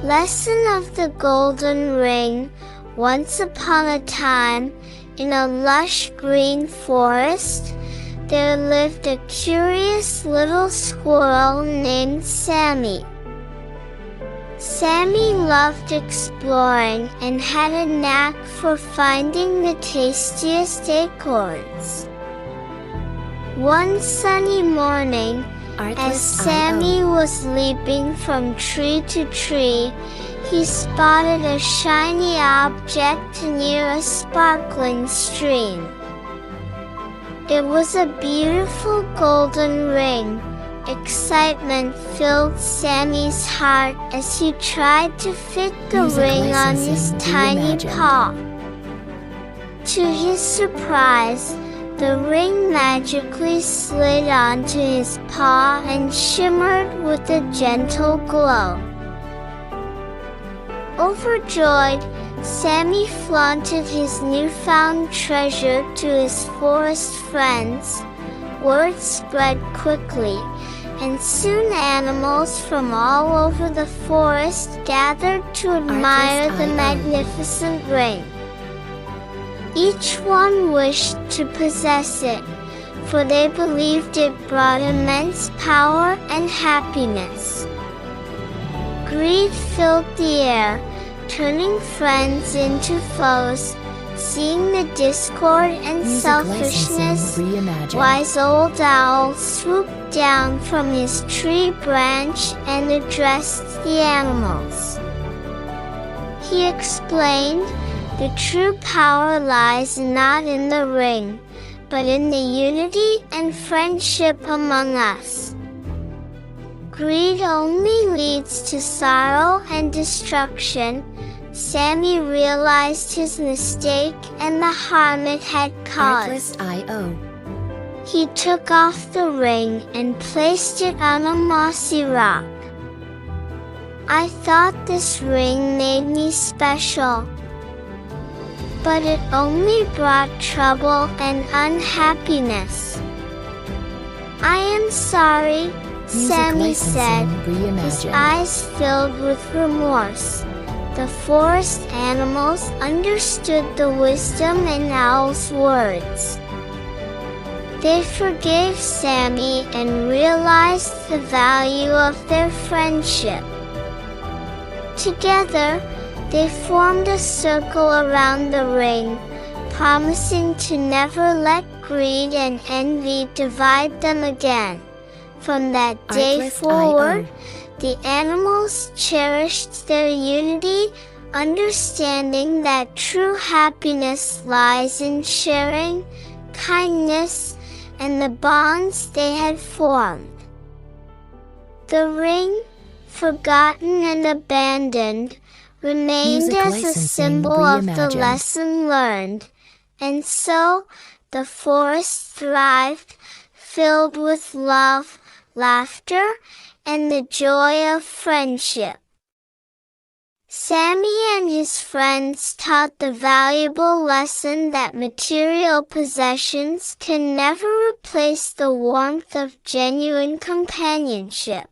Lesson of the Golden Ring. Once upon a time, in a lush green forest, there lived a curious little squirrel named Sammy. Sammy loved exploring and had a knack for finding the tastiest acorns. One sunny morning, as Sammy was leaping from tree to tree, he spotted a shiny object near a sparkling stream. It was a beautiful golden ring. Excitement filled Sammy's heart as he tried to fit the ring on his tiny paw. To his surprise, the ring magically slid onto his paw and shimmered with a gentle glow. Overjoyed, Sammy flaunted his newfound treasure to his forest friends. Word spread quickly, and soon animals from all over the forest gathered to admire the magnificent ring. Each one wished to possess it, for they believed it brought immense power and happiness. Greed filled the air, turning friends into foes. Seeing the discord and selfishness, wise old owl swooped down from his tree branch and addressed the animals. He explained, "The true power lies not in the ring, but in the unity and friendship among us. Greed only leads to sorrow and destruction." Sammy realized his mistake and the harm it had caused. He took off the ring and placed it on a mossy rock. "I thought this ring made me special, but it only brought trouble and unhappiness. I am sorry," Sammy said, his eyes filled with remorse. The forest animals understood the wisdom in Owl's words. They forgave Sammy and realized the value of their friendship. Together, they formed a circle around the ring, promising to never let greed and envy divide them again. From that day forward, the animals cherished their unity, understanding that true happiness lies in sharing, kindness, and the bonds they had formed. The ring, forgotten and abandoned, remained as a symbol of the lesson learned, and so the forest thrived, filled with love, laughter, and the joy of friendship. Sammy and his friends taught the valuable lesson that material possessions can never replace the warmth of genuine companionship.